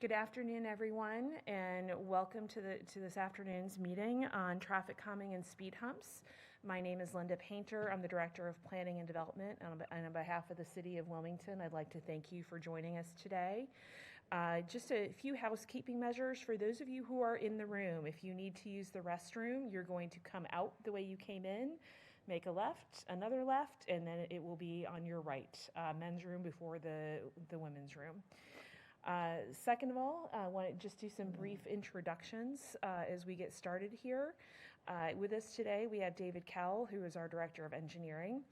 Good afternoon, everyone, and welcome to this afternoon's meeting on traffic calming and speed humps. My name is Linda Painter. I'm the Director of Planning and Development, and on behalf of the City of Wilmington, I'd like to thank you for joining us today. Just a few housekeeping measures for those of you who are in the room. If you need to use the restroom, you're going to come out the way you came in, make a left, another left, and then it will be on your right, men's room before the women's room. Second of all, I want to just do some brief introductions as we get started here. With us today, we have David Cowell, who is our Director of Engineering,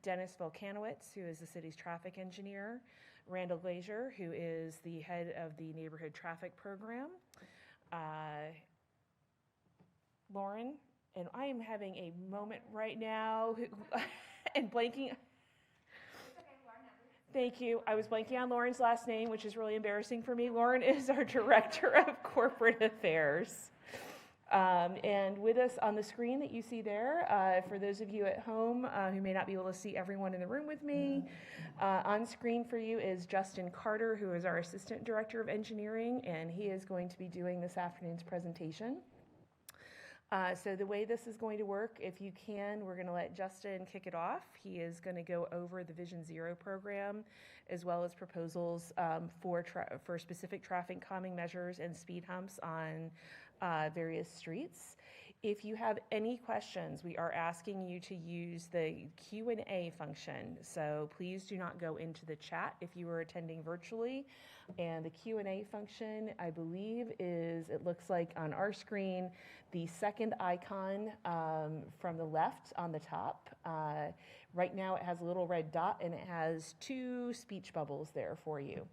Dennis Volkanowitz, who is the city's traffic engineer, Randall Glazier, who is the head of the Neighborhood Traffic Program, Lauren, and I am having a moment right now and blanking. Thank you. I was blanking on Lauren's last name, which is really embarrassing for me. Lauren is our Director of Corporate Affairs. And with us on the screen that you see there, for those of you at home who may not be able to see everyone in the room with me, on screen for you is Justin Carter, who is our Assistant Director of Engineering, and he is going to be doing this afternoon's presentation. So the way this is going to work, if you can, we're going to let Justin kick it off. He is going to go over the Vision Zero program, as well as proposals for specific traffic calming measures and speed humps on various streets. If you have any questions, we are asking you to use the Q&A function. So please do not go into the chat if you are attending virtually. And the Q&A function, I believe, it looks like on our screen, the second icon from the left on the top. Right now it has a little red dot and it has 2 speech bubbles there for you.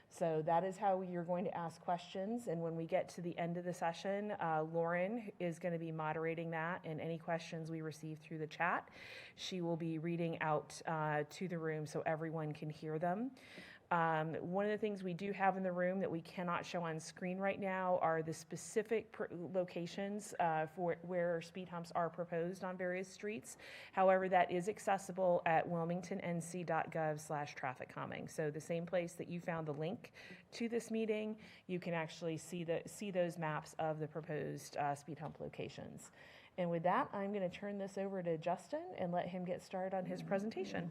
So that is how you're going to ask questions. And when we get to the end of the session, Lauren is going to be moderating that, and any questions we receive through the chat, she will be reading out to the room so everyone can hear them. One of the things we do have in the room that we cannot show on screen right now are the specific locations for where speed humps are proposed on various streets. However, that is accessible at wilmingtonnc.gov/traffic calming. So the same place that you found the link to this meeting, you can actually see those maps of the proposed speed hump locations. And with that, I'm going to turn this over to Justin and let him get started on his presentation.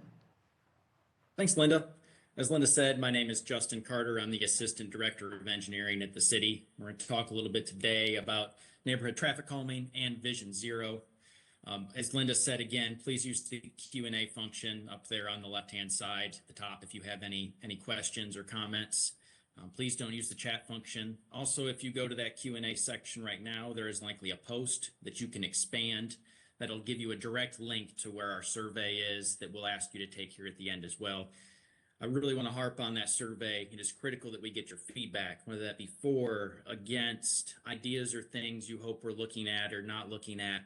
Thanks, Linda. As Linda said, my name is Justin Carter. I'm the Assistant Director of Engineering at the city. We're going to talk a little bit today about neighborhood traffic calming and Vision Zero. As Linda said, again, please use the Q&A function up there on the left-hand side at the top if you have any questions or comments. Please don't use the chat function. Also, if you go to that Q&A section right now, there is likely a post that you can expand that'll give you a direct link to where our survey is that we'll ask you to take here at the end as well. I really want to harp on that survey. It is critical that we get your feedback, whether that be for, against, ideas or things you hope we're looking at or not looking at,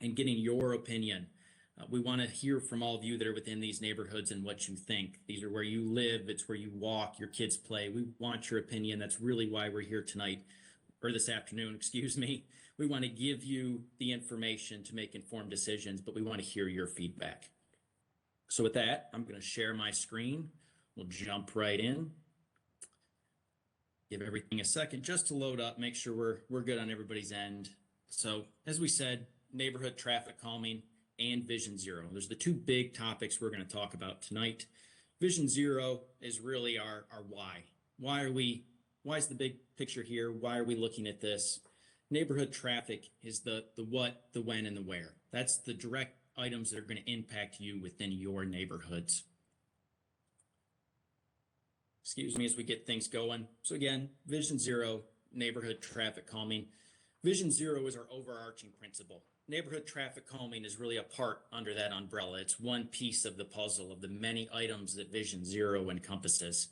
and getting your opinion. We want to hear from all of you that are within these neighborhoods and what you think. These are where you live. It's where you walk, your kids play. We want your opinion. That's really why we're here tonight, or this afternoon, excuse me. We want to give you the information to make informed decisions, but we want to hear your feedback. So with that, I'm going to share my screen. We'll jump right in. Give everything a second just to load up, make sure we're good on everybody's end. So as we said, neighborhood traffic calming and Vision Zero. There's the 2 big topics we're going to talk about tonight. Vision Zero is really our why. Why is the big picture here? Why are we looking at this? Neighborhood traffic is the what, the when, and the where. That's the direct items that are going to impact you within your neighborhoods. Excuse me as we get things going. So again, Vision Zero, neighborhood traffic calming. Vision Zero is our overarching principle. Neighborhood traffic calming is really a part under that umbrella. It's one piece of the puzzle of the many items that Vision Zero encompasses.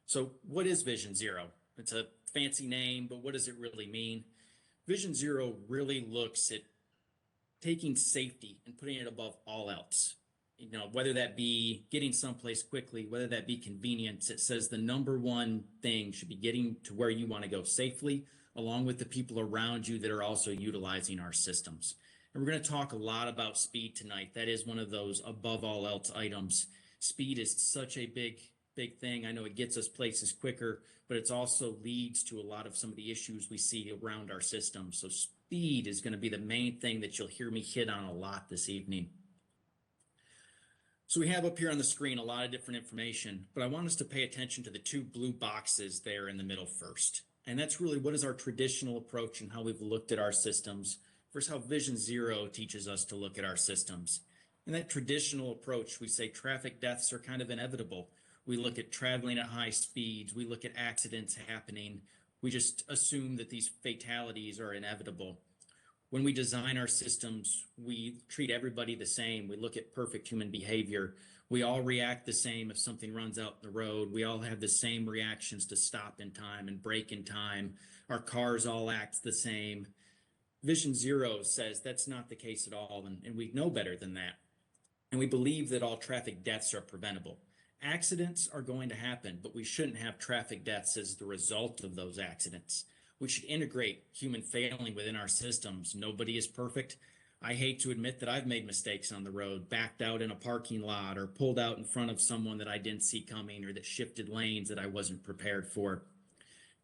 So what is Vision Zero? It's a fancy name, but what does it really mean? Vision Zero really looks at taking safety and putting it above all else. You know, whether that be getting someplace quickly, whether that be convenience, it says the number one thing should be getting to where you want to go safely, along with the people around you that are also utilizing our systems. And we're going to talk a lot about speed tonight. That is one of those above all else items. Speed is such a big big thing. I know it gets us places quicker, but it's also leads to a lot of some of the issues we see around our system. So speed is going to be the main thing that you'll hear me hit on a lot this evening. So we have up here on the screen a lot of different information, but I want us to pay attention to the two blue boxes there in the middle first. And that's really what is our traditional approach and how we've looked at our systems versus how Vision Zero teaches us to look at our systems. In that traditional approach, we say traffic deaths are kind of inevitable. We look at traveling at high speeds. We look at accidents happening. We just assume that these fatalities are inevitable. When we design our systems, we treat everybody the same. We look at perfect human behavior. We all react the same if something runs out in the road. We all have the same reactions to stop in time and brake in time. Our cars all act the same. Vision Zero says that's not the case at all, and we know better than that. And we believe that all traffic deaths are preventable. Accidents are going to happen, but we shouldn't have traffic deaths as the result of those accidents. We should integrate human failing within our systems. Nobody is perfect. I hate to admit that I've made mistakes on the road, backed out in a parking lot, or pulled out in front of someone that I didn't see coming, or that shifted lanes that I wasn't prepared for.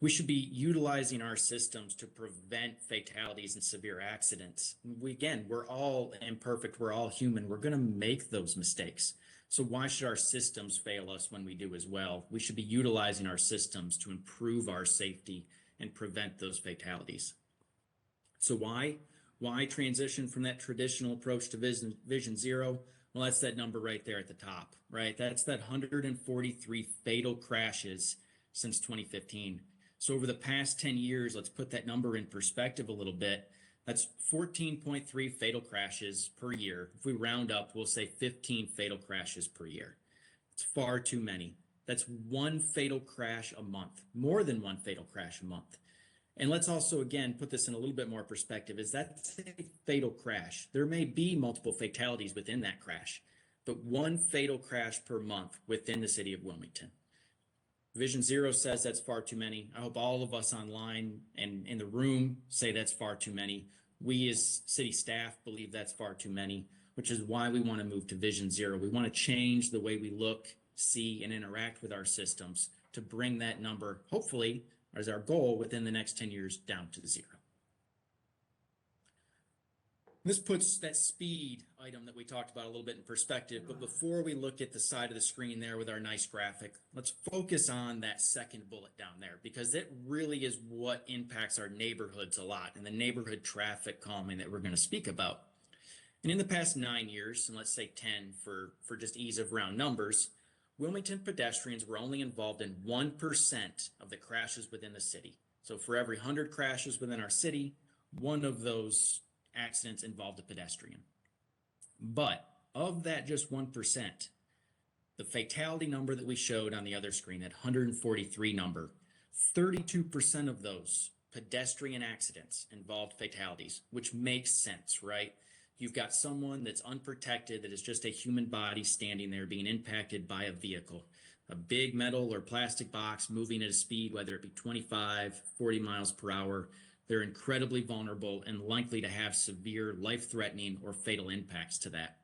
We should be utilizing our systems to prevent fatalities and severe accidents. We're all imperfect. We're all human. We're going to make those mistakes. So why should our systems fail us when we do as well? We should be utilizing our systems to improve our safety and prevent those fatalities. So why? Why transition from that traditional approach to Vision Zero? Well, that's that number right there at the top, right? That's that 143 fatal crashes since 2015. So over the past 10 years, let's put that number in perspective a little bit. That's 14.3 fatal crashes per year. If we round up, we'll say 15 fatal crashes per year. It's far too many. That's one fatal crash a month, more than one fatal crash a month. And let's also, again, put this in a little bit more perspective. Is that a fatal crash? There may be multiple fatalities within that crash, but one fatal crash per month within the city of Wilmington. Vision Zero says that's far too many. I hope all of us online and in the room say that's far too many. We as city staff believe that's far too many, which is why we want to move to Vision Zero. We want to change the way we look, see, and interact with our systems to bring that number, hopefully, as our goal within the next 10 years, down to zero. This puts that speed item that we talked about a little bit in perspective, but before we look at the side of the screen there with our nice graphic, let's focus on that second bullet down there, because it really is what impacts our neighborhoods a lot and the neighborhood traffic calming that we're going to speak about. And in the past 9 years, and let's say 10 for just ease of round numbers, Wilmington pedestrians were only involved in 1% of the crashes within the city. So for every 100 crashes within our city, one of those accidents involved a pedestrian. But of that just 1%, the fatality number that we showed on the other screen, that 143 number, 32% of those pedestrian accidents involved fatalities, which makes sense, right? You've got someone that's unprotected, that is just a human body standing there being impacted by a vehicle, a big metal or plastic box moving at a speed, whether it be 25, 40 miles per hour. They're incredibly vulnerable and likely to have severe life-threatening or fatal impacts to that.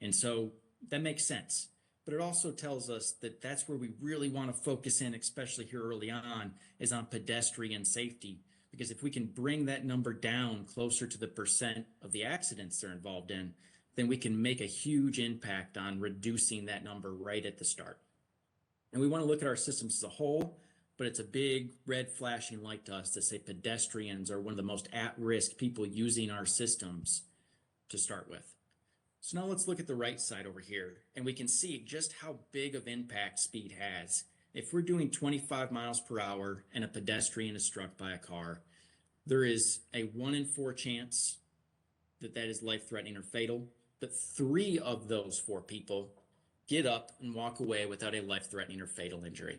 And so that makes sense. But it also tells us that that's where we really want to focus in, especially here early on, is on pedestrian safety. Because if we can bring that number down closer to the percent of the accidents they're involved in, then we can make a huge impact on reducing that number right at the start. And we want to look at our systems as a whole, but it's a big red flashing light to us to say pedestrians are one of the most at-risk people using our systems to start with. So now let's look at the right side over here, and we can see just how big of impact speed has. If we're doing 25 miles per hour and a pedestrian is struck by a car, there is a 1 in 4 chance that that is life-threatening or fatal, but 3 of those 4 people get up and walk away without a life-threatening or fatal injury.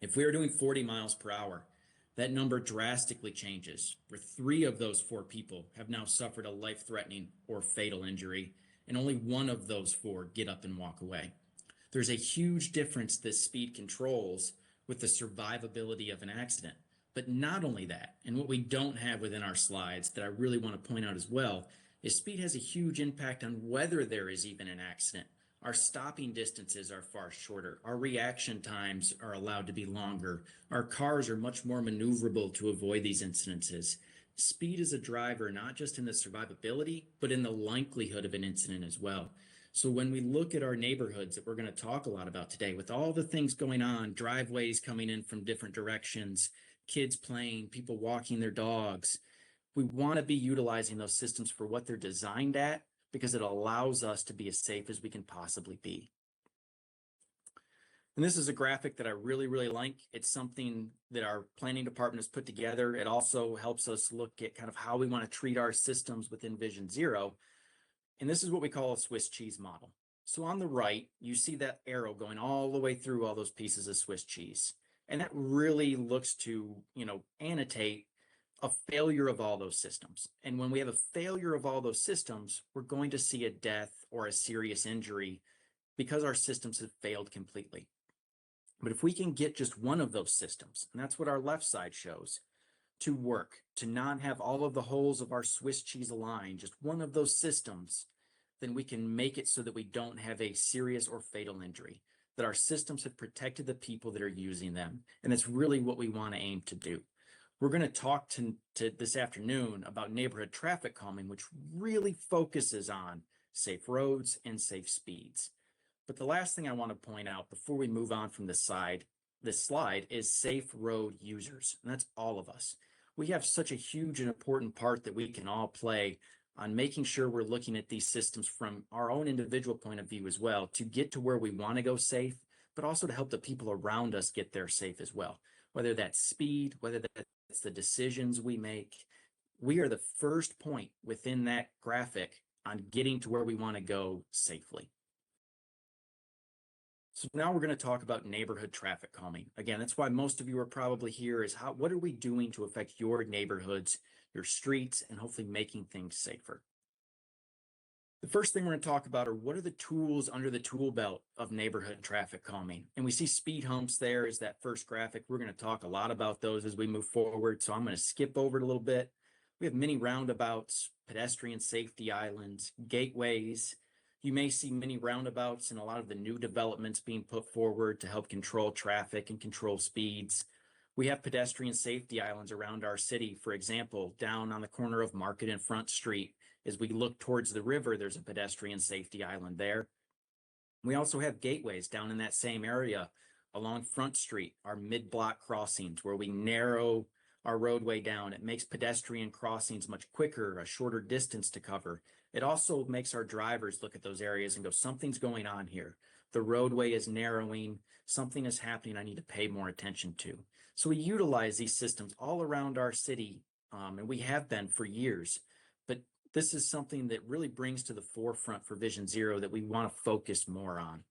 If we are doing 40 miles per hour, that number drastically changes, where 3 of those 4 people have now suffered a life-threatening or fatal injury, and only 1 of those 4 get up and walk away. There's a huge difference that speed controls with the survivability of an accident. But not only that, and what we don't have within our slides that I really want to point out as well, is speed has a huge impact on whether there is even an accident. Our stopping distances are far shorter. Our reaction times are allowed to be longer. Our cars are much more maneuverable to avoid these incidences. Speed is a driver, not just in the survivability, but in the likelihood of an incident as well. So when we look at our neighborhoods that we're going to talk a lot about today, with all the things going on, driveways coming in from different directions, kids playing, people walking their dogs, we want to be utilizing those systems for what they're designed at, because it allows us to be as safe as we can possibly be. And this is a graphic that I really, really like. It's something that our planning department has put together. It also helps us look at kind of how we want to treat our systems within Vision Zero. And this is what we call a Swiss cheese model. So on the right, you see that arrow going all the way through all those pieces of Swiss cheese. And that really looks to, annotate a failure of all those systems. And when we have a failure of all those systems, we're going to see a death or a serious injury because our systems have failed completely. But if we can get just one of those systems, and that's what our left side shows, to work, to not have all of the holes of our Swiss cheese aligned, just one of those systems, then we can make it so that we don't have a serious or fatal injury, that our systems have protected the people that are using them. And that's really what we want to aim to do. We're going to talk to this afternoon about neighborhood traffic calming, which really focuses on safe roads and safe speeds. But the last thing I want to point out before we move on from this slide is safe road users, and that's all of us. We have such a huge and important part that we can all play on making sure we're looking at these systems from our own individual point of view as well, to get to where we want to go safe, but also to help the people around us get there safe as well. Whether that's speed, whether that's the decisions we make, we are the first point within that graphic on getting to where we want to go safely. So now we're going to talk about neighborhood traffic calming. Again, that's why most of you are probably here, is what are we doing to affect your neighborhoods, your streets, and hopefully making things safer. The first thing we're going to talk about are what are the tools under the tool belt of neighborhood traffic calming. And we see speed humps there is that first graphic. We're going to talk a lot about those as we move forward, so I'm going to skip over it a little bit. We have many roundabouts, pedestrian safety islands, gateways. You may see many roundabouts and a lot of the new developments being put forward to help control traffic and control speeds. We have pedestrian safety islands around our city. For example, down on the corner of Market and Front Street, as we look towards the river, there's a pedestrian safety island there. We also have gateways down in that same area along Front Street, our mid-block crossings where we narrow our roadway down. It makes pedestrian crossings much quicker, a shorter distance to cover. It also makes our drivers look at those areas and go, something's going on here. The roadway is narrowing, something is happening I need to pay more attention to. So we utilize these systems all around our city, and we have been for years. But this is something that really brings to the forefront for Vision Zero that we want to focus more on.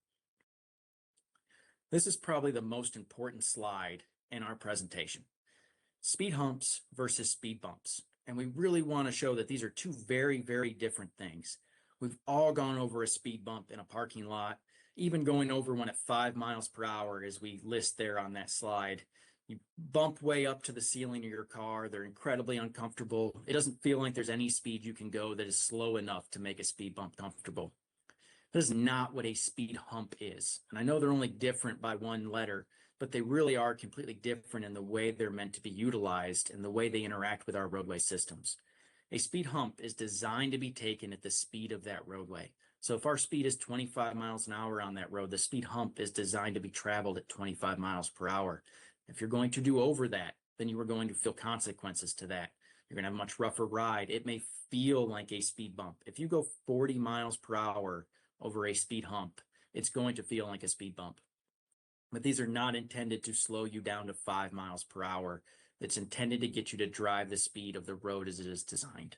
This is probably the most important slide in our presentation. Speed humps versus speed bumps. And we really want to show that these are two very, very different things. We've all gone over a speed bump in a parking lot, even going over one at 5 miles per hour, as we list there on that slide. You bump way up to the ceiling of your car. They're incredibly uncomfortable. It doesn't feel like there's any speed you can go that is slow enough to make a speed bump comfortable. That is not what a speed hump is. And I know they're only different by one letter, but they really are completely different in the way they're meant to be utilized and the way they interact with our roadway systems. A speed hump is designed to be taken at the speed of that roadway. So if our speed is 25 miles an hour on that road, the speed hump is designed to be traveled at 25 miles per hour. If you're going to do over that, then you are going to feel consequences to that. You're going to have a much rougher ride. It may feel like a speed bump. If you go 40 miles per hour over a speed hump, it's going to feel like a speed bump. But these are not intended to slow you down to 5 miles per hour. It's intended to get you to drive the speed of the road as it is designed.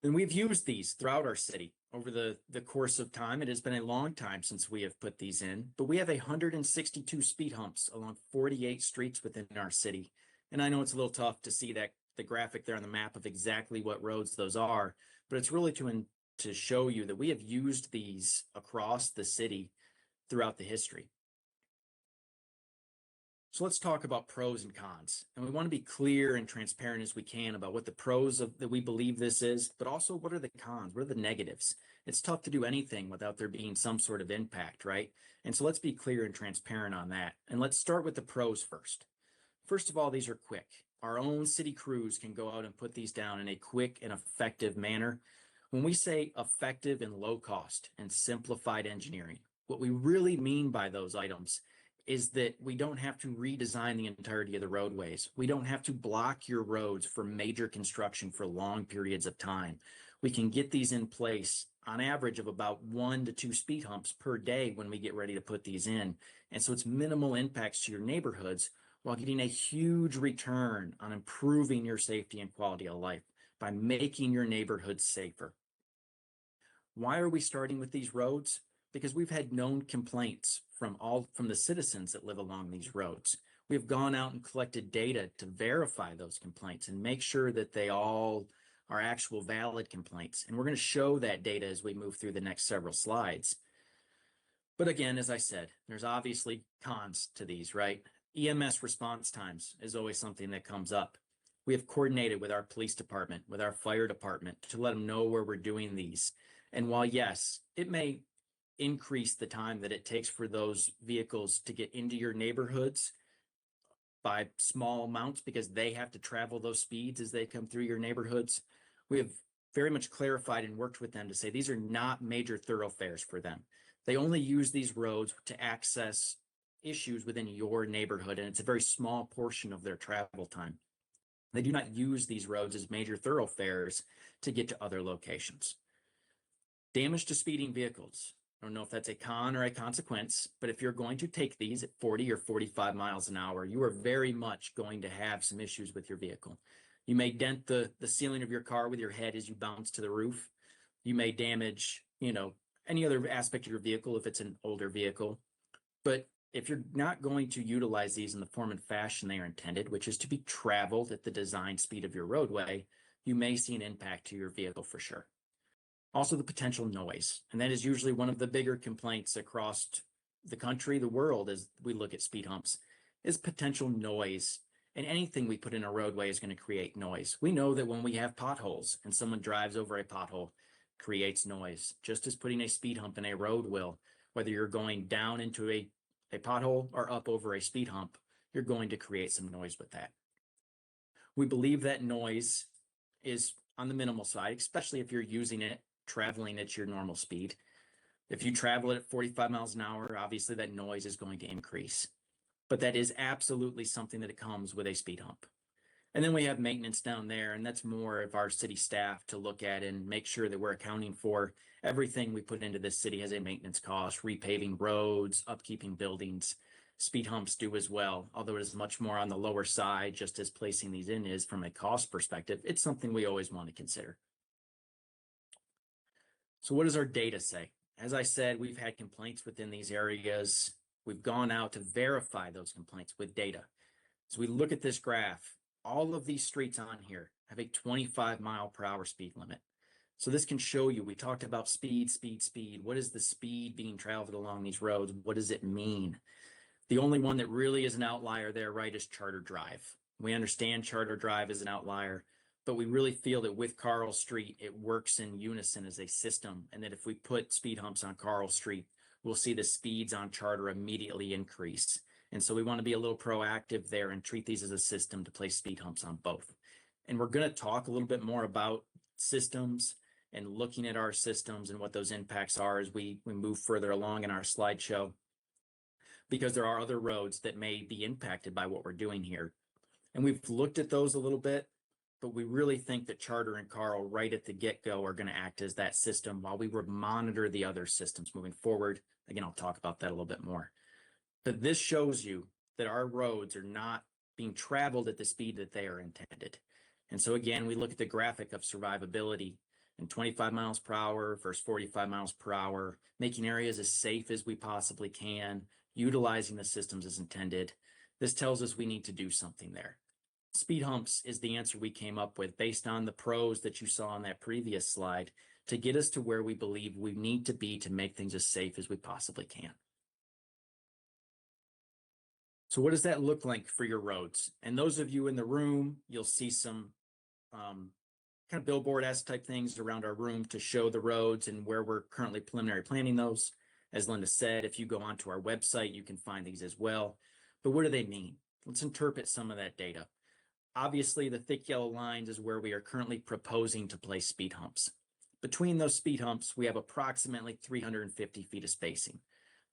And we've used these throughout our city over the course of time. It has been a long time since we have put these in, but we have 162 speed humps along 48 streets within our city. And I know it's a little tough to see that the graphic there on the map of exactly what roads those are, but it's really to show you that we have used these across the city throughout the history. So let's talk about pros and cons. And we want to be clear and transparent as we can about what the pros of that we believe this is, but also what are the cons? What are the negatives? It's tough to do anything without there being some sort of impact, right? And so let's be clear and transparent on that. And let's start with the pros first. First of all, these are quick. Our own city crews can go out and put these down in a quick and effective manner. When we say effective and low cost and simplified engineering, what we really mean by those items is that we don't have to redesign the entirety of the roadways. We don't have to block your roads for major construction for long periods of time. We can get these in place on average of about 1 to 2 speed humps per day when we get ready to put these in. And so it's minimal impacts to your neighborhoods while getting a huge return on improving your safety and quality of life by making your neighborhoods safer. Why are we starting with these roads? Because we've had known complaints from the citizens that live along these roads. We've gone out and collected data to verify those complaints and make sure that they all are actual valid complaints. And we're going to show that data as we move through the next several slides. But again, as I said, there's obviously cons to these, right? EMS response times is always something that comes up. We have coordinated with our police department, with our fire department to let them know where we're doing these. And while yes, it may increase the time that it takes for those vehicles to get into your neighborhoods by small amounts because they have to travel those speeds as they come through your neighborhoods, we have very much clarified and worked with them to say these are not major thoroughfares for them. They only use these roads to access issues within your neighborhood, and it's a very small portion of their travel time. They do not use these roads as major thoroughfares to get to other locations. Damage to speeding vehicles. I don't know if that's a con or a consequence, but if you're going to take these at 40 or 45 miles an hour, you are very much going to have some issues with your vehicle. You may dent the ceiling of your car with your head as you bounce to the roof. You may damage, any other aspect of your vehicle if it's an older vehicle. But if you're not going to utilize these in the form and fashion they are intended, which is to be traveled at the design speed of your roadway, you may see an impact to your vehicle for sure. Also, the potential noise, and that is usually one of the bigger complaints across the country, the world, as we look at speed humps, is potential noise. And anything we put in a roadway is going to create noise. We know that when we have potholes and someone drives over a pothole, creates noise, just as putting a speed hump in a road will. Whether you're going down into a pothole or up over a speed hump, you're going to create some noise with that. We believe that noise is on the minimal side, especially if you're using it traveling at your normal speed. If you travel it at 45 miles an hour, obviously that noise is going to increase. But that is absolutely something that comes with a speed hump. And then we have maintenance down there, and that's more of our city staff to look at and make sure that we're accounting for everything we put into this city has a maintenance cost, repaving roads, upkeeping buildings. Speed humps do as well, although it is much more on the lower side, just as placing these in is from a cost perspective. It's something we always want to consider. So what does our data say? As I said, we've had complaints within these areas. We've gone out to verify those complaints with data. So we look at this graph. All of these streets on here have a 25 mile per hour speed limit. So this can show you, we talked about speed. What is the speed being traveled along these roads? What does it mean? The only one that really is an outlier there, right, is Charter Drive. We understand Charter Drive is an outlier, but we really feel that with Carl Street, it works in unison as a system. And that if we put speed humps on Carl Street, we'll see the speeds on Charter immediately increase. And so we want to be a little proactive there and treat these as a system to place speed humps on both. And we're going to talk a little bit more about systems and looking at our systems and what those impacts are as we move further along in our slideshow, because there are other roads that may be impacted by what we're doing here. And we've looked at those a little bit, but we really think that Charter and Carl right at the get-go are going to act as that system while we monitor the other systems moving forward. Again, I'll talk about that a little bit more. But this shows you that our roads are not being traveled at the speed that they are intended. And so again, we look at the graphic of survivability and 25 miles per hour versus 45 miles per hour, making areas as safe as we possibly can, utilizing the systems as intended. This tells us we need to do something there. Speed humps is the answer we came up with based on the pros that you saw on that previous slide to get us to where we believe we need to be to make things as safe as we possibly can. So what does that look like for your roads? And those of you in the room, you'll see some kind of billboard-esque type things around our room to show the roads and where we're currently preliminary planning those. As Linda said, if you go onto our website, you can find these as well. But what do they mean? Let's interpret some of that data. Obviously, the thick yellow lines is where we are currently proposing to place speed humps. Between those speed humps, we have approximately 350 feet of spacing.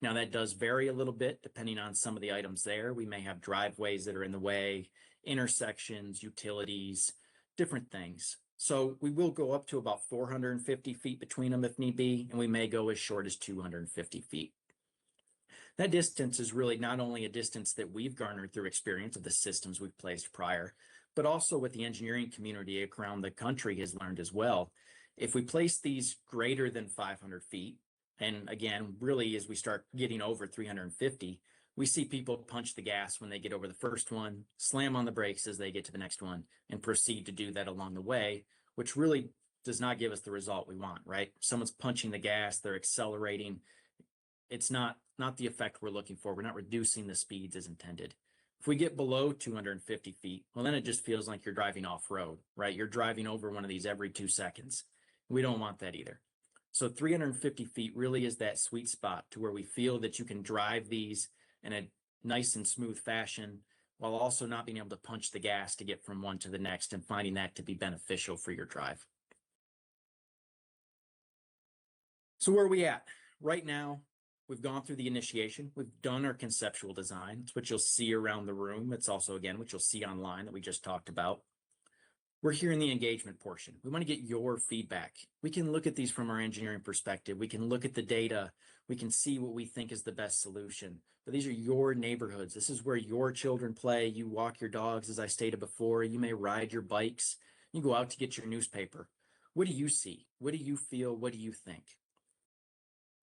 Now, that does vary a little bit depending on some of the items there. We may have driveways that are in the way, intersections, utilities, different things. So we will go up to about 450 feet between them if need be, and we may go as short as 250 feet. That distance is really not only a distance that we've garnered through experience of the systems we've placed prior, but also what the engineering community around the country has learned as well. If we place these greater than 500 feet, and again, really as we start getting over 350, we see people punch the gas when they get over the first one, slam on the brakes as they get to the next one, and proceed to do that along the way, which really does not give us the result we want, right? Someone's punching the gas, they're accelerating. It's not the effect we're looking for. We're not reducing the speeds as intended. If we get below 250 feet, well, then it just feels like you're driving off-road, right? You're driving over one of these every 2 seconds. We don't want that either. So 350 feet really is that sweet spot to where we feel that you can drive these in a nice and smooth fashion while also not being able to punch the gas to get from one to the next and finding that to be beneficial for your drive. So where are we at? Right now, we've gone through the initiation. We've done our conceptual design. It's what you'll see around the room. It's also, again, what you'll see online that we just talked about. We're here in the engagement portion. We want to get your feedback. We can look at these from our engineering perspective. We can look at the data. We can see what we think is the best solution. But these are your neighborhoods. This is where your children play. You walk your dogs, as I stated before. You may ride your bikes. You go out to get your newspaper. What do you see? What do you feel? What do you think?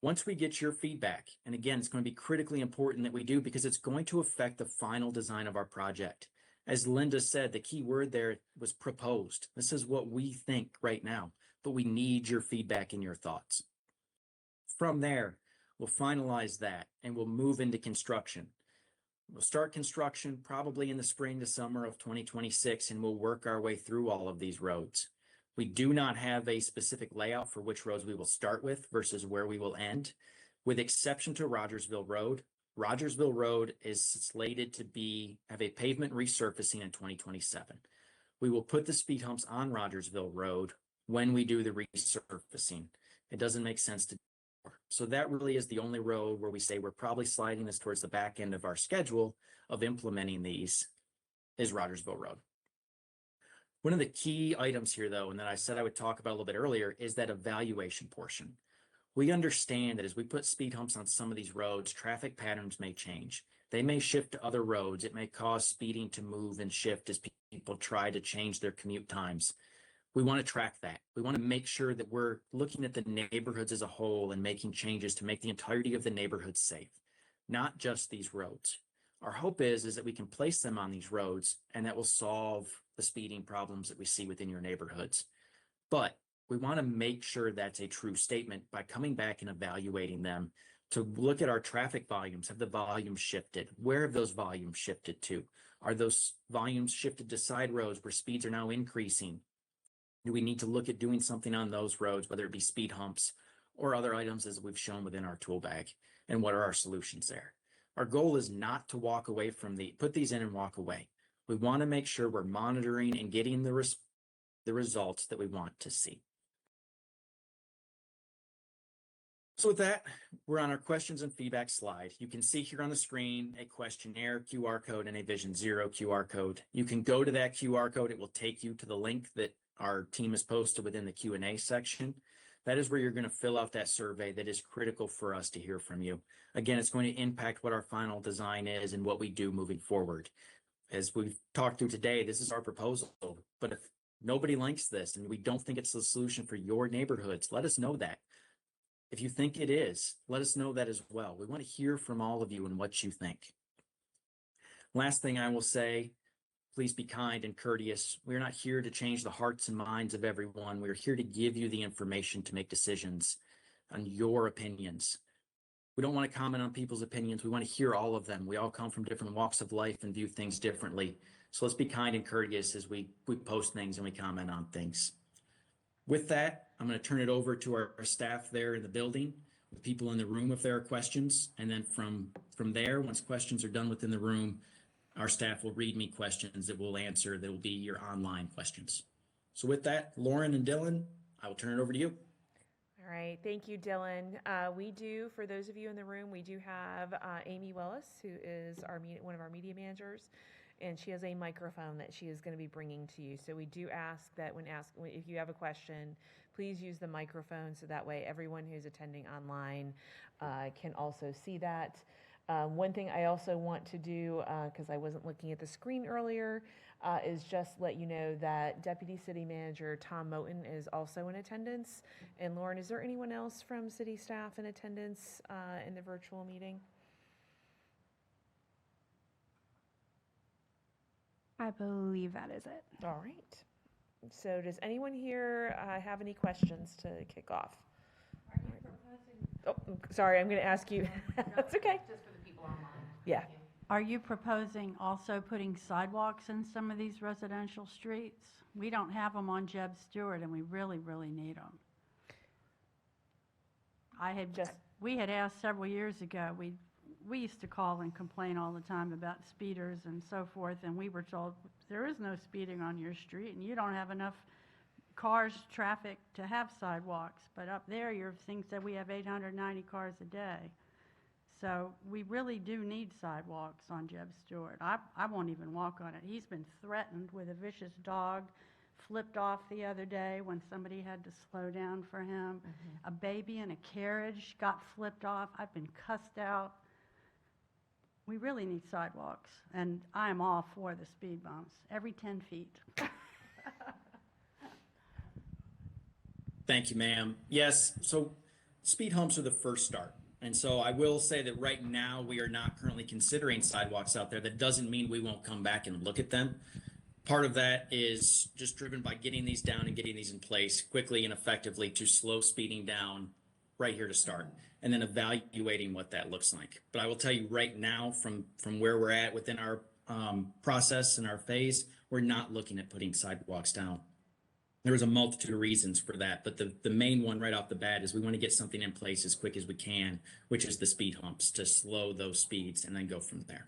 Once we get your feedback, and again, it's going to be critically important that we do because it's going to affect the final design of our project. As Linda said, the key word there was proposed. This is what we think right now, but we need your feedback and your thoughts. From there, we'll finalize that and we'll move into construction. We'll start construction probably in the spring to summer of 2026, and we'll work our way through all of these roads. We do not have a specific layout for which roads we will start with versus where we will end, with exception to Rogersville Road. Rogersville Road is slated to have a pavement resurfacing in 2027. We will put the speed humps on Rogersville Road when we do the resurfacing. It doesn't make sense to do more. So that really is the only road where we say we're probably sliding this towards the back end of our schedule of implementing these is Rogersville Road. One of the key items here, though, and that I said I would talk about a little bit earlier, is that evaluation portion. We understand that as we put speed humps on some of these roads, traffic patterns may change. They may shift to other roads. It may cause speeding to move and shift as people try to change their commute times. We want to track that. We want to make sure that we're looking at the neighborhoods as a whole and making changes to make the entirety of the neighborhood safe, not just these roads. Our hope is that we can place them on these roads and that will solve the speeding problems that we see within your neighborhoods. But we want to make sure that's a true statement by coming back and evaluating them to look at our traffic volumes. Have the volumes shifted? Where have those volumes shifted to? Are those volumes shifted to side roads where speeds are now increasing? Do we need to look at doing something on those roads, whether it be speed humps or other items as we've shown within our tool bag? And what are our solutions there? Our goal is not to walk away from put these in and walk away. We want to make sure we're monitoring and getting the results that we want to see. So with that, we're on our questions and feedback slide. You can see here on the screen a questionnaire QR code and a Vision Zero QR code. You can go to that QR code. It will take you to the link that our team has posted within the Q&A section. That is where you're going to fill out that survey that is critical for us to hear from you. Again, it's going to impact what our final design is and what we do moving forward. As we've talked through today, this is our proposal. But if nobody likes this and we don't think it's the solution for your neighborhoods, let us know that. If you think it is, let us know that as well. We want to hear from all of you and what you think. Last thing I will say, please be kind and courteous. We're not here to change the hearts and minds of everyone. We're here to give you the information to make decisions on your opinions. We don't want to comment on people's opinions. We want to hear all of them. We all come from different walks of life and view things differently. So let's be kind and courteous as we post things and we comment on things. With that, I'm going to turn it over to our staff there in the building, the people in the room if there are questions. And then from there, once questions are done within the room, our staff will read me questions that we'll answer. That will be your online questions. So with that, Lauren and Dylan, I will turn it over to you. All right, thank you, Dylan. We do, for those of you in the room, we do have Amy Willis, who is one of our media managers, and she has a microphone that she is going to be bringing to you. So we do ask that if you have a question, please use the microphone so that way everyone who's attending online can also see that. One thing I also want to do, because I wasn't looking at the screen earlier, is just let you know that Deputy City Manager Tom Moten is also in attendance. And Lauren, is there anyone else from city staff in attendance in the virtual meeting? I believe that is it. All right. So does anyone here have any questions to kick off? Are you proposing? Oh, sorry, I'm going to ask you. That's okay. Just for the people online. Yeah. Thank you. Are you proposing also putting sidewalks in some of these residential streets? We don't have them on Jeb Stewart, and we really, really need them. We had asked several years ago, we used to call and complain all the time about speeders and so forth, and we were told, there is no speeding on your street, and you don't have enough cars, traffic to have sidewalks. But up there, your thing said we have 890 cars a day. So we really do need sidewalks on Jeb Stewart. I won't even walk on it. He's been threatened with a vicious dog, flipped off the other day when somebody had to slow down for him. Mm-hmm. A baby in a carriage got flipped off. I've been cussed out. We really need sidewalks, and I am all for the speed bumps, every 10 feet. Thank you, ma'am. Yes, so speed humps are the first start. And so I will say that right now we are not currently considering sidewalks out there. That doesn't mean we won't come back and look at them. Part of that is just driven by getting these down and getting these in place quickly and effectively to slow speeding down right here to start, and then evaluating what that looks like. But I will tell you right now, from where we're at within our process and our phase, we're not looking at putting sidewalks down. There was a multitude of reasons for that, but the main one right off the bat is we want to get something in place as quick as we can, which is the speed humps, to slow those speeds and then go from there.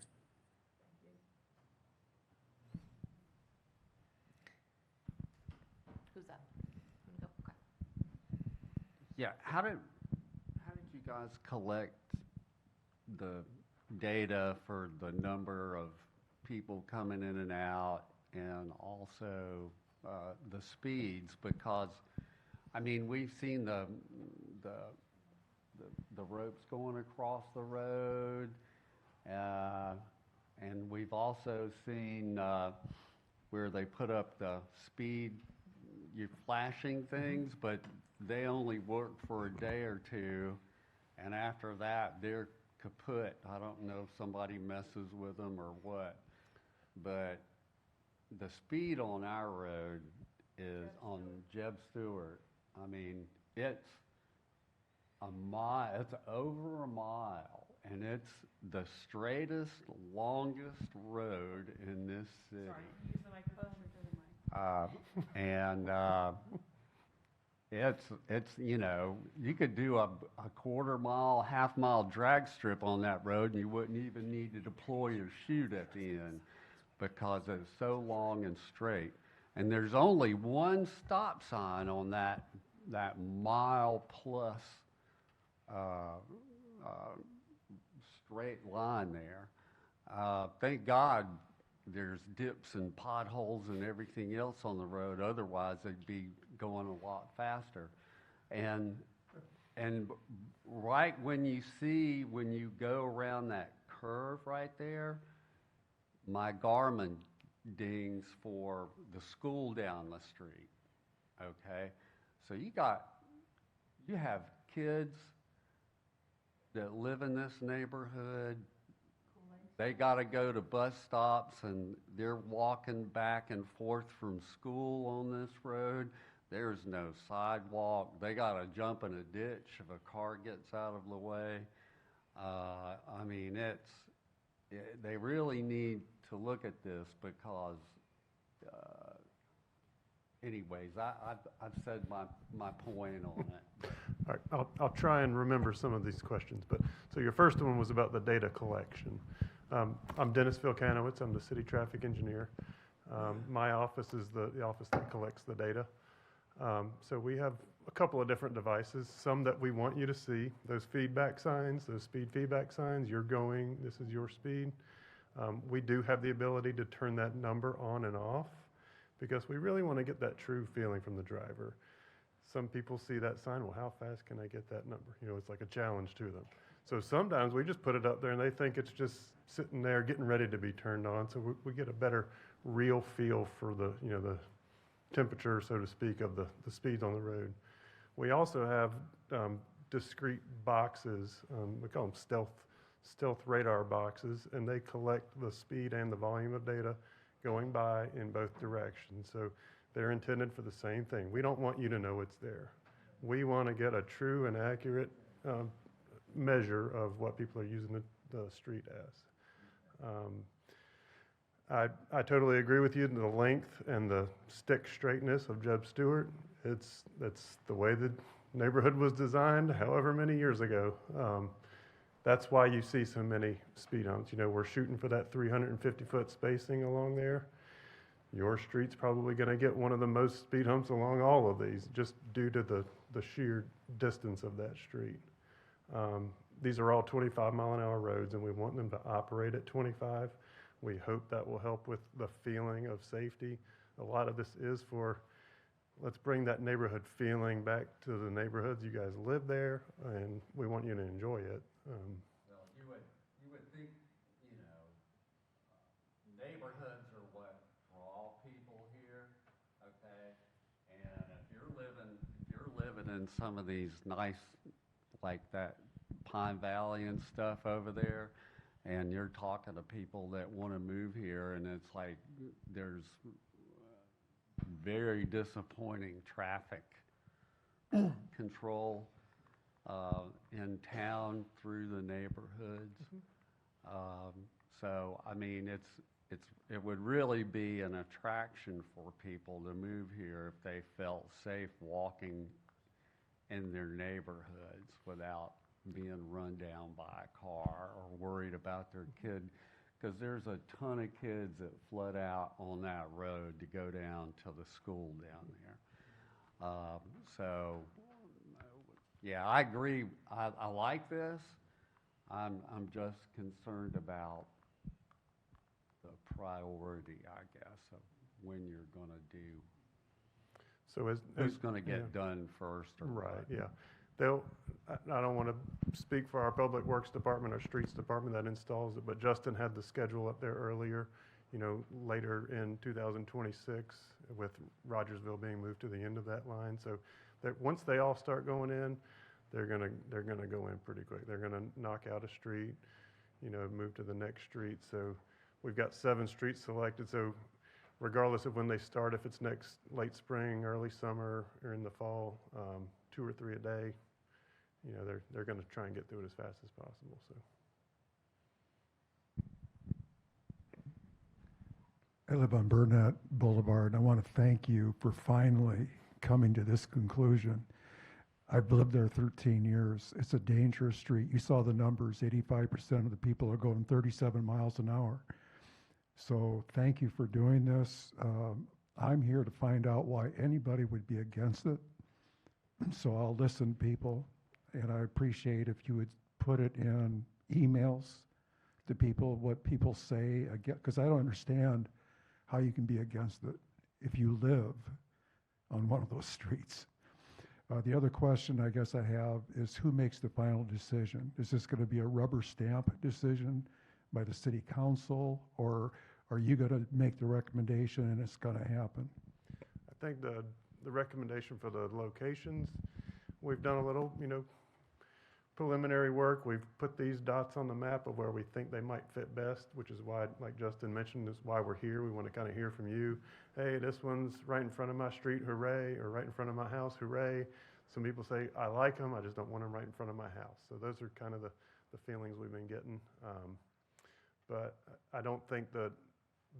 Who's up? You wanna go? Okay. Yeah, how did you guys collect the data for the number of people coming in and out, and also the speeds? Because, I mean, we've seen the ropes going across the road, and we've also seen where they put up the speed, you flashing things, but they only work for a day or two, and after that, they're kaput. I don't know if somebody messes with them or what, but the speed on our road is on Jeb Stewart. I mean, it's a mile, it's over a mile, and it's the straightest, longest road in this city. Sorry, use the microphone. It's you know, you could do a quarter mile, half mile drag strip on that road, and you wouldn't even need to deploy your chute at the end, because it's so long and straight. And there's only one stop sign on that mile plus straight line there. Thank God there's dips and potholes and everything else on the road. Otherwise, they'd be going a lot faster. And right when you go around that curve right there, my Garmin dings for the school down the street. Okay, so you have kids that live in this neighborhood. They got to go to bus stops, and they're walking back and forth from school on this road. There's no sidewalk. They got to jump in a ditch if a car gets out of the way. I mean, they really need to look at this because, anyways, I've said my point on it. All right, I'll try and remember some of these questions. But so your first one was about the data collection. I'm Dennis Vilkanowitz. I'm the city traffic engineer. My office is the office that collects the data. So we have a couple of different devices, some that we want you to see, those feedback signs, those speed feedback signs, you're going, this is your speed. We do have the ability to turn that number on and off because we really want to get that true feeling from the driver. Some people see that sign, well, how fast can I get that number? You know, it's like a challenge to them. So sometimes we just put it up there and they think it's just sitting there getting ready to be turned on. So we get a better real feel for the, you know, the temperature, so to speak, of the speeds on the road. We also have discrete boxes, we call them stealth radar boxes, and they collect the speed and the volume of data going by in both directions. So they're intended for the same thing. We don't want you to know it's there. We want to get a true and accurate measure of what people are using the street as. I totally agree with you. The length and the stick straightness of Jeb Stewart, that's the way the neighborhood was designed however many years ago. That's why you see so many speed humps. You know, we're shooting for that 350-foot spacing along there. Your street's probably going to get one of the most speed humps along all of these just due to the sheer distance of that street. These are all 25-mile-an-hour roads, and we want them to operate at 25. We hope that will help with the feeling of safety. A lot of this is for, let's bring that neighborhood feeling back to the neighborhoods. You guys live there, and we want you to enjoy it. Well, you would think, you know, neighborhoods are what draw people here, okay? And if you're living in some of these nice, like that Pine Valley and stuff over there, and you're talking to people that want to move here, and it's like there's very disappointing traffic control in town through the neighborhoods. So I mean, it would really be an attraction for people to move here if they felt safe walking in their neighborhoods without being run down by a car or worried about their kid, because there's a ton of kids that flood out on that road to go down to the school down there. So, yeah, I agree. I like this. I'm just concerned about the priority, I guess, of when you're going to do. So who's going to get done first or right? what. Yeah. I don't want to speak for our Public Works Department or Streets Department that installs it, but Justin had the schedule up there earlier, you know, later in 2026 with Rogersville being moved to the end of that line. So that once they all start going in, they're gonna go in pretty quick. They're gonna knock out a street, you know, move to the next street. So we've got 7 streets selected. So regardless of when they start, if it's next late spring, early summer, or in the fall, 2 or 3 a day, you know, they're going to try and get through it as fast as possible. So. I live on Burnett Boulevard, and I want to thank you for finally coming to this conclusion. I've lived there 13 years. It's a dangerous street. You saw the numbers, 85% of the people are going 37 miles an hour. So thank you for doing this. I'm here to find out why anybody would be against it. So I'll listen to people, and I appreciate if you would put it in emails to people, what people say, because I don't understand how you can be against it if you live on one of those streets. The other question I guess I have is who makes the final decision? Is this going to be a rubber stamp decision by the city council, or are you going to make the recommendation and it's going to happen? I think the recommendation for the locations, we've done a little, you know, preliminary work. We've put these dots on the map of where we think they might fit best, which is why, like Justin mentioned, is why we're here. We want to kind of hear from you. Hey, this one's right in front of my street, hooray, or right in front of my house, hooray. Some people say, I like them, I just don't want them right in front of my house. So those are kind of the the feelings we've been getting. But I don't think that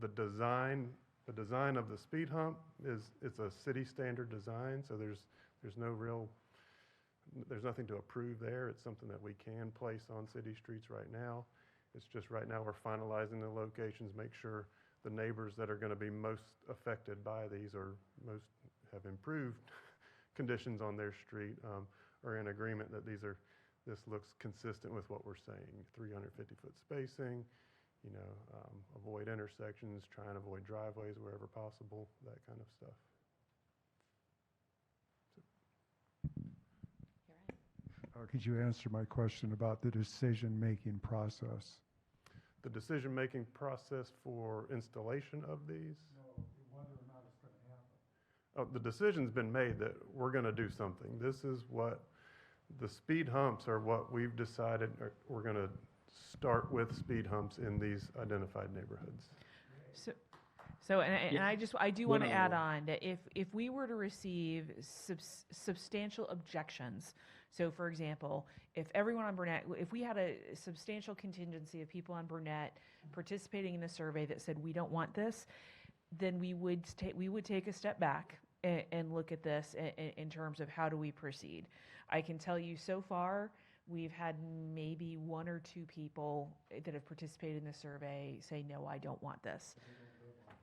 the design of the speed hump it's a city standard design, so there's nothing to approve there. It's something that we can place on city streets right now. It's just right now we're finalizing the locations, make sure the neighbors that are going to be most affected by these or most have improved conditions on their street are in agreement that this looks consistent with what we're saying. 350-foot spacing, avoid intersections, try and avoid driveways wherever possible, that kind of stuff. Could you answer my question about the decision-making process? The decision-making process for installation of these? No, whether or not it's going to happen. Oh, the decision's been made that we're going to do something. This is what the speed humps are what we've decided we're going to start with speed humps in these identified neighborhoods. I do want to What add I- on that if we were to receive substantial objections, so for example, if everyone on Burnett, if we had a substantial contingency of people on Burnett participating in the survey that said we don't want this, then we would take a step back and look at this in terms of how do we proceed. I can tell you so far, we've had maybe one or two people that have participated in the survey say, no, I don't want this.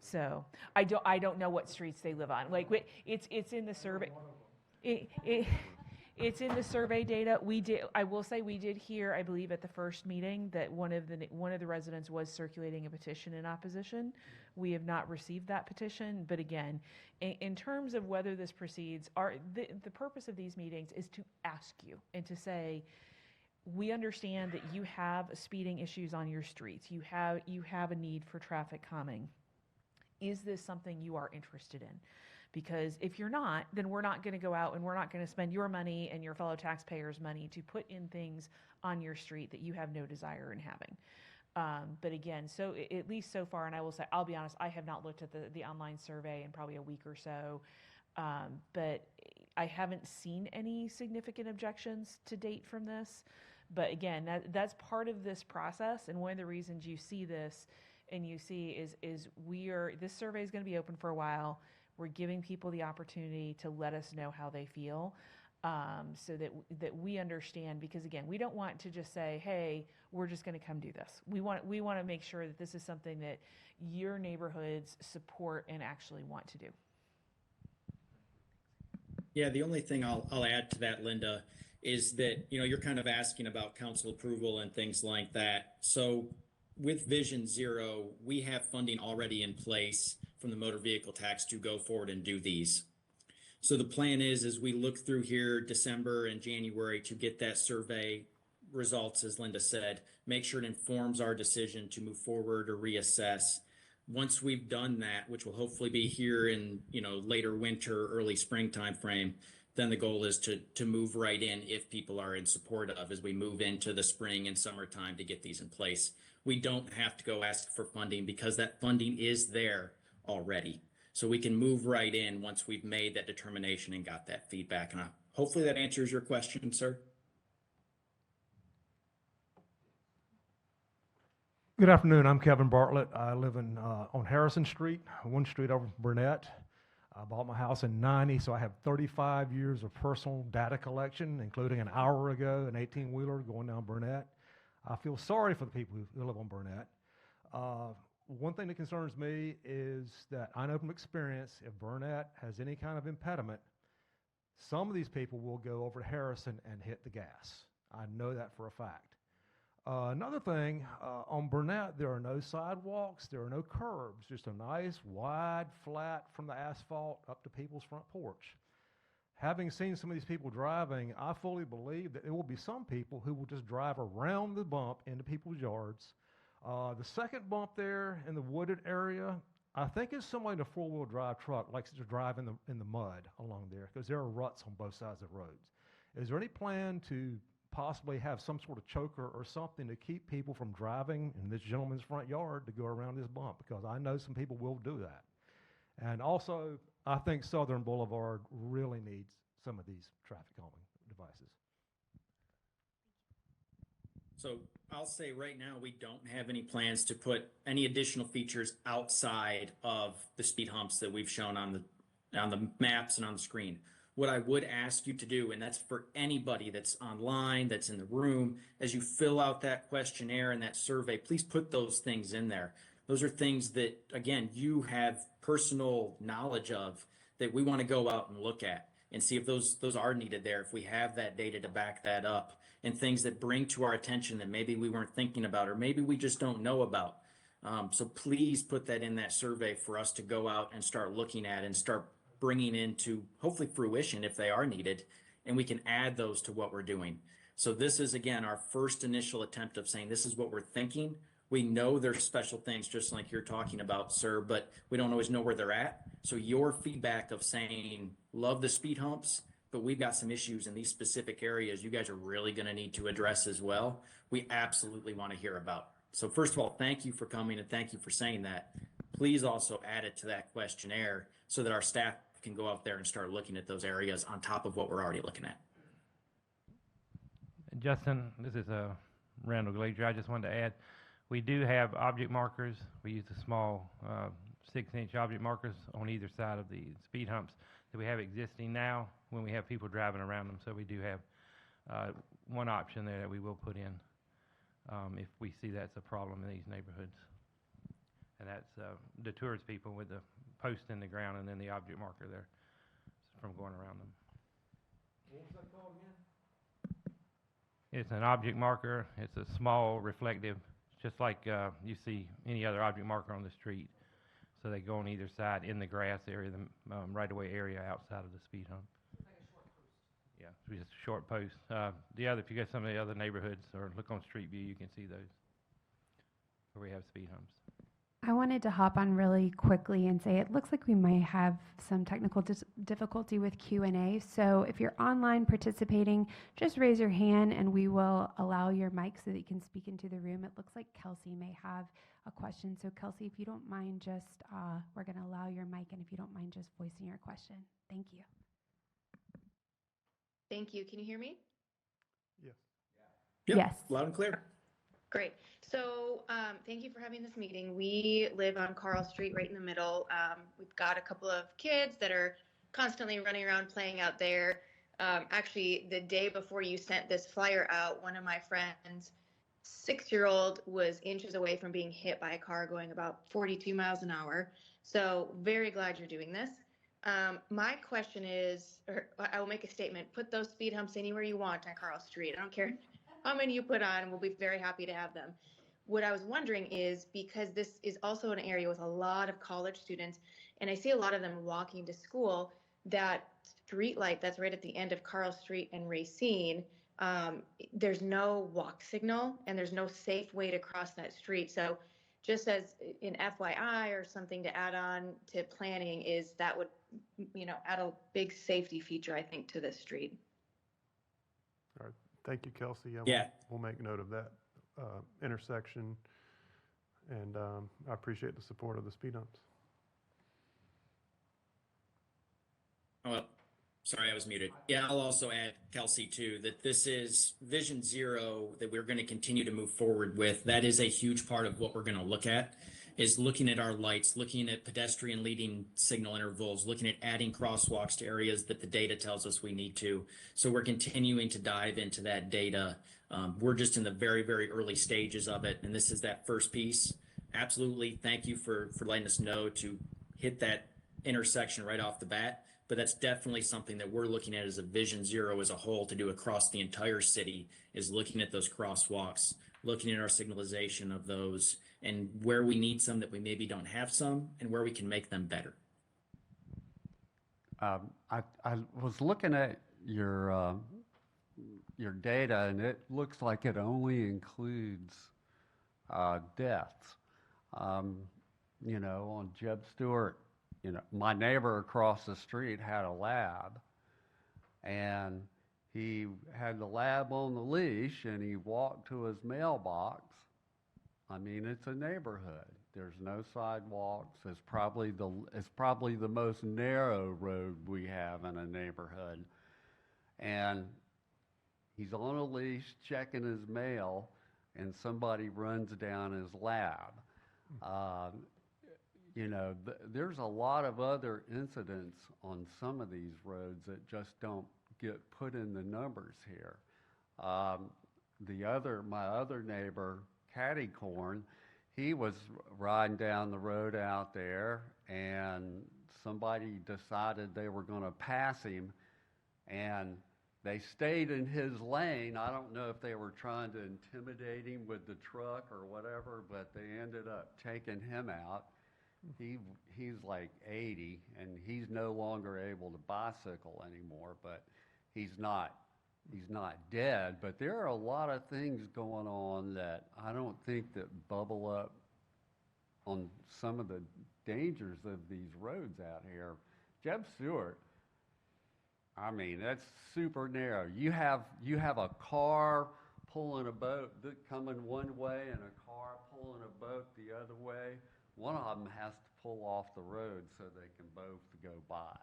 So I don't know what streets they live on. Like it's in the survey. It's in the survey data. I will say we did hear, I believe at the first meeting, that one of the residents was circulating a petition in opposition. We have not received that petition, but again, in terms of whether this proceeds, the purpose of these meetings is to ask you and to say, we understand that you have speeding issues on your streets. You have a need for traffic calming. Is this something you are interested in? Because if you're not, then we're not going to go out and we're not going to spend your money and your fellow taxpayers' money to put in things on your street that you have no desire in having. But again, so at least so far, and I will say, I'll be honest, I have not looked at the online survey in probably a week or so, but I haven't seen any significant objections to date from this. But again, that's part of this process, and one of the reasons you see this and you see is this survey is going to be open for a while. We're giving people the opportunity to let us know how they feel, so that we understand. Because again, we don't want to just say, "Hey, we're just going to come do this." We want to make sure that this is something that your neighborhoods support and actually want to do. Yeah, the only thing I'll add to that, Linda, is that you're kind of asking about council approval and things like that. So with Vision Zero, we have funding already in place from the motor vehicle tax to go forward and do these. So the plan is, as we look through here December and January to get that survey results, as Linda said, make sure it informs our decision to move forward or reassess. Once we've done that, which will hopefully be here in later winter, early spring timeframe, then the goal is to move right in if people are in support of as we move into the spring and summertime to get these in place. We don't have to go ask for funding because that funding is there already. So we can move right in once we've made that determination and got that feedback. And hopefully that answers your question, sir. Good afternoon. I'm Kevin Bartlett. I live on Harrison Street, one street over from Burnett. I bought my house in '90, so I have 35 years of personal data collection, including an hour ago, an 18-wheeler going down Burnett. I feel sorry for the people who live on Burnett. One thing that concerns me is that I know from experience, if Burnett has any kind of impediment, some of these people will go over to Harrison and hit the gas. I know that for a fact. Another thing, on Burnett, there are no sidewalks, there are no curbs, just a nice, wide, flat from the asphalt up to people's front porch. Having seen some of these people driving, I fully believe that there will be some people who will just drive around the bump into people's yards. The second bump there in the wooded area, I think it's somebody in a four-wheel drive truck likes to drive in the mud along there because there are ruts on both sides of the roads. Is there any plan to possibly have some sort of choker or something to keep people from driving in this gentleman's front yard to go around this bump? Because I know some people will do that. And also, I think Southern Boulevard really needs some of these traffic calming devices. So I'll say right now, we don't have any plans to put any additional features outside of the speed humps that we've shown on the maps and on the screen. What I would ask you to do, and that's for anybody that's online, that's in the room, as you fill out that questionnaire and that survey, please put those things in there. Those are things that, again, you have personal knowledge of that we want to go out and look at and see if those are needed there, if we have that data to back that up, and things that bring to our attention that maybe we weren't thinking about or maybe we just don't know about. So please put that in that survey for us to go out and start looking at and start bringing into hopefully fruition if they are needed, and we can add those to what we're doing. So this is, again, our first initial attempt of saying this is what we're thinking. We know there's special things just like you're talking about, sir, but we don't always know where they're at. So your feedback of saying, love the speed humps, but we've got some issues in these specific areas you guys are really going to need to address as well, we absolutely want to hear about. So first of all, thank you for coming and thank you for saying that. Please also add it to that questionnaire so that our staff can go out there and start looking at those areas on top of what we're already looking at. Justin, this is Randall Glazier. I just wanted to add, we do have object markers. We use the small 6-inch object markers on either side of the speed humps that we have existing now when we have people driving around them. So we do have one option there that we will put in if we see that's a problem in these neighborhoods. And that deters people with the post in the ground and then the object marker there from going around them. What was that called again? It's an object marker. It's a small reflective, just like you see any other object marker on the street. So they go on either side in the grass area, the right-of-way area outside of the speed hump. It's like a short post. Yeah, it's just a short post. If you go some of the other neighborhoods or look on Street View, you can see those where we have speed humps. I wanted to hop on really quickly and say it looks like we might have some technical difficulty with Q&A. So if you're online participating, just raise your hand and we will allow your mic so that you can speak into the room. It looks like Kelsey may have a question. So Kelsey, if you don't mind just, we're going to allow your mic, and if you don't mind just voicing your question. Thank you. Thank you. Can you hear me? Yes. Yep, Yes. loud and clear. Great. So thank you for having this meeting. We live on Carl Street right in the middle. We've got a couple of kids that are constantly running around playing out there. Actually, the day before you sent this flyer out, one of my friends' 6-year-old was inches away from being hit by a car going about 42 miles an hour. So very glad you're doing this. My question is, or I will make a statement, put those speed humps anywhere you want on Carl Street. I don't care how many you put on, we'll be very happy to have them. What I was wondering is, because this is also an area with a lot of college students, and I see a lot of them walking to school, that street light that's right at the end of Carl Street and Racine, there's no walk signal and there's no safe way to cross that street. So just as an FYI or something to add on to planning, is that would, add a big safety feature, I think, to this street. All right. Thank you, Kelsey. Yeah. We'll make note of that intersection, and I appreciate the support of the speed humps. Oh, sorry, I was muted. Yeah, I'll also add, Kelsey, too, that this is Vision Zero that we're going to continue to move forward with. That is a huge part of what we're going to look at, is looking at our lights, looking at pedestrian leading signal intervals, looking at adding crosswalks to areas that the data tells us we need to. So we're continuing to dive into that data. We're just in the very, very early stages of it, and this is that first piece. Absolutely, thank you for letting us know to hit that intersection right off the bat. But that's definitely something that we're looking at as a Vision Zero as a whole to do across the entire city, is looking at those crosswalks, looking at our signalization of those, and where we need some that we maybe don't have some, and where we can make them better. I was looking at your data, and it looks like it only includes deaths. On Jeb Stewart, my neighbor across the street had a lab, and he had the lab on the leash, and he walked to his mailbox. I mean, it's a neighborhood. There's no sidewalks. It's probably the most narrow road we have in a neighborhood. And he's on a leash checking his mail, and somebody runs down his lab. You know, there's a lot of other incidents on some of these roads that just don't get put in the numbers here. My other neighbor, Catty Corn, he was riding down the road out there, and somebody decided they were going to pass him, and they stayed in his lane. I don't know if they were trying to intimidate him with the truck or whatever, but they ended up taking him out. He's like 80, and he's no longer able to bicycle anymore, but he's not dead. But there are a lot of things going on that I don't think that bubble up on some of the dangers of these roads out here. Jeb Stewart, I mean, that's super narrow. You have a car pulling a boat coming one way and a car pulling a boat the other way. One of them has to pull off the road so they can both go by.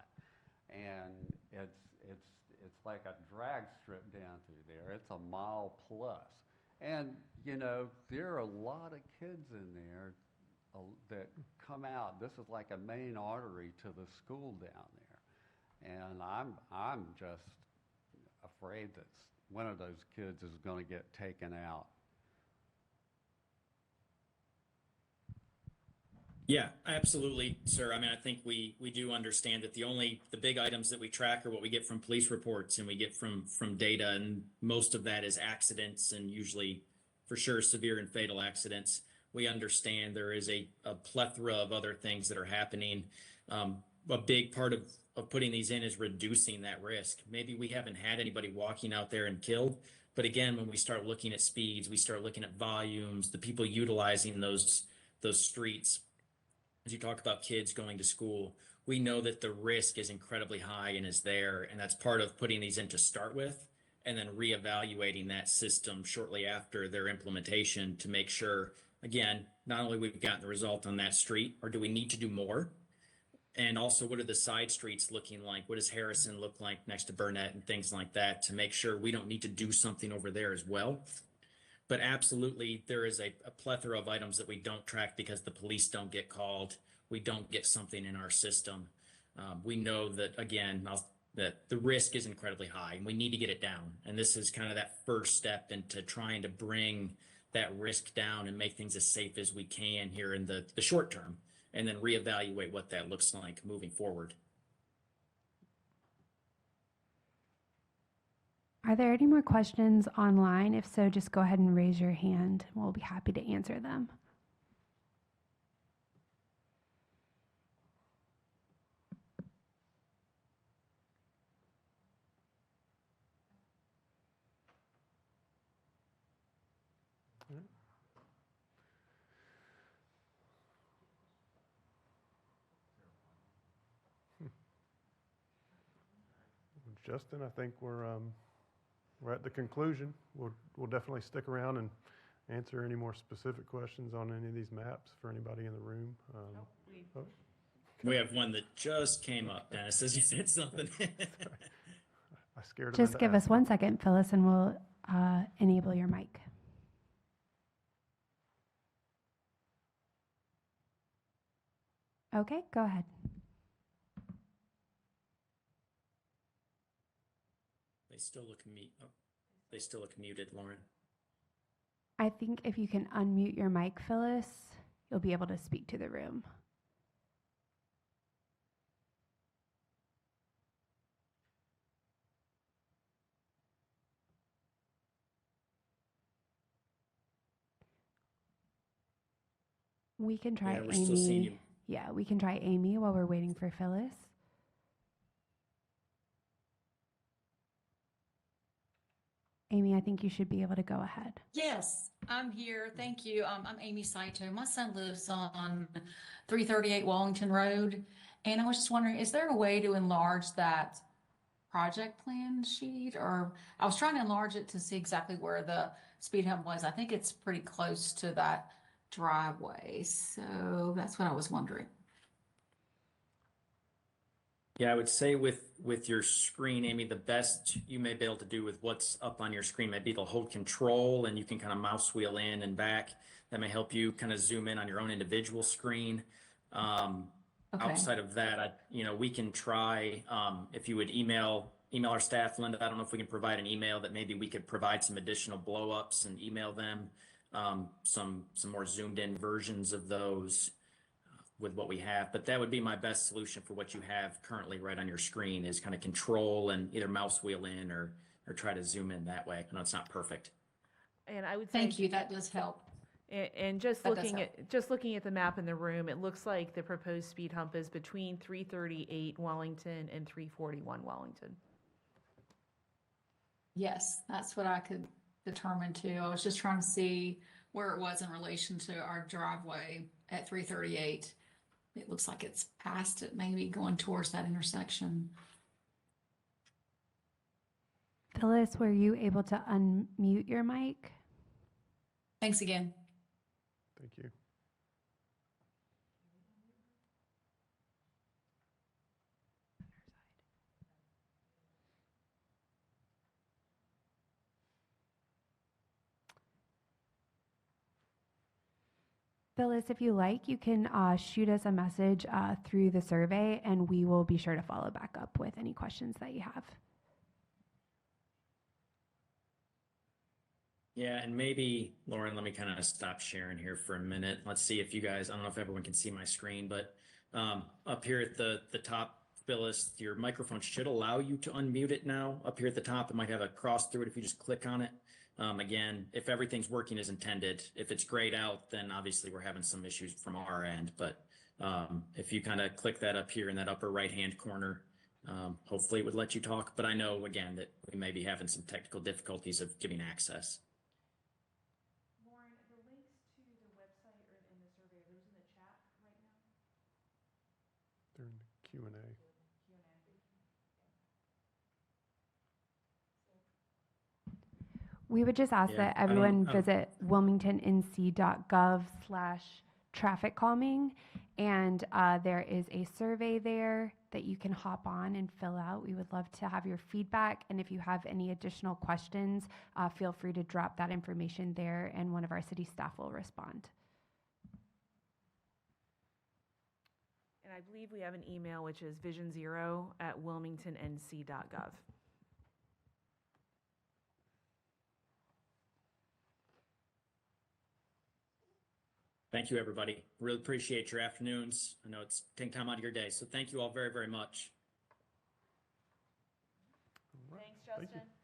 And it's like a drag strip down through there. It's a mile plus. And, you know, there are a lot of kids in there that come out. This is like a main artery to the school down there. And I'm just afraid that one of those kids is going to get taken out. Yeah, absolutely, sir. I mean, I think we do understand that the big items that we track are what we get from police reports and we get from data, and most of that is accidents, and usually for sure severe and fatal accidents. We understand there is a plethora of other things that are happening. A big part of putting these in is reducing that risk. Maybe we haven't had anybody walking out there and killed, but again, when we start looking at speeds, we start looking at volumes, the people utilizing those streets. As you talk about kids going to school, we know that the risk is incredibly high and is there, and that's part of putting these in to start with, and then reevaluating that system shortly after their implementation to make sure, again, not only we've gotten the result on that street, or do we need to do more? And also, what are the side streets looking like? What does Harrison look like next to Burnett and things like that, to make sure we don't need to do something over there as well? But absolutely, there is a plethora of items that we don't track because the police don't get called. We don't get something in our system. We know that, again, that the risk is incredibly high and we need to get it down. And this is kind of that first step into trying to bring that risk down and make things as safe as we can here in the short term, and then reevaluate what that looks like moving forward. Are there any more questions online? If so, just go ahead and raise your hand. We'll be happy to answer them. Justin, I think we're at the conclusion. We'll definitely stick around and answer any more specific questions on any of these maps for anybody in the room. We have one that just came up. Dennis, as you said something. I scared him Just into give us asking. 1 second, Phyllis, and we'll enable your mic. Okay, go ahead. They still look muted, Lauren. I think if you can unmute your mic, Phyllis, you'll be able to speak to the room. We can try Yeah, we're still seeing Amy. you. Yeah, we can try Amy while we're waiting for Phyllis. Amy, I think you should be able to go ahead. Yes, I'm here. Thank you. I'm Amy Saito. My son lives on 338 Wallington Road. And I was just wondering, is there a way to enlarge that project plan sheet? Or I was trying to enlarge it to see exactly where the speed hump was. I think it's pretty close to that driveway. So that's what I was wondering. Yeah, I would say with your screen, Amy, the best you may be able to do with what's up on your screen might be to hold control and you can kind of mouse wheel in and back. That may help you kind of zoom in on your own individual screen. Okay. Outside of that, we can try, if you would email our staff, Linda. I don't know if we can provide an email that maybe we could provide some additional blow ups and email them some more zoomed in versions of those with what we have. But that would be my best solution for what you have currently right on your screen is kind of control and either mouse wheel in or try to zoom in that way. I know it's not perfect. And I would say, Thank you, that does help. and just That does looking at the map in the room, it looks like the proposed speed hump is between 338 Wellington and 341 Wellington. Yes, that's what I could determine too. I was just trying to see where it was in relation to our driveway at 338. It looks like it's past it, maybe going towards that intersection. Phyllis, were you able to unmute your mic? Thanks again. Thank you. Phyllis, if you like, you can shoot us a message through the survey, and we will be sure to follow back up with any questions that you have. Yeah, and maybe, Lauren, let me kind of stop sharing here for a minute. Let's see if you guys, I don't know if everyone can see my screen, but up here at the top, Phyllis, your microphone should allow you to unmute it now. Up here at the top, it might have a cross through it if you just click on it. Again, if everything's working as intended, if it's grayed out, then obviously we're having some issues from our end. But if you kind of click that up here in that upper right-hand corner, hopefully it would let you talk. But I know, again, that we may be having some technical difficulties of giving access. Lauren, the links to the website or in the survey, are those in the chat right now? During the Q&A. We would just ask Yeah, that I don't- everyone I don't- visit wilmingtonnc.gov/traffic calming, and there is a survey there that you can hop on and fill out. We would love to have your feedback, and if you have any additional questions, feel free to drop that information there, and one of our city staff will respond. And I believe we have an email, which is vision0@wilmingtonnc.gov. Thank you, everybody. Really appreciate your afternoons. I know it's taking time out of your day. So thank you all very, very much. All right. Thanks, Thank you. Justin.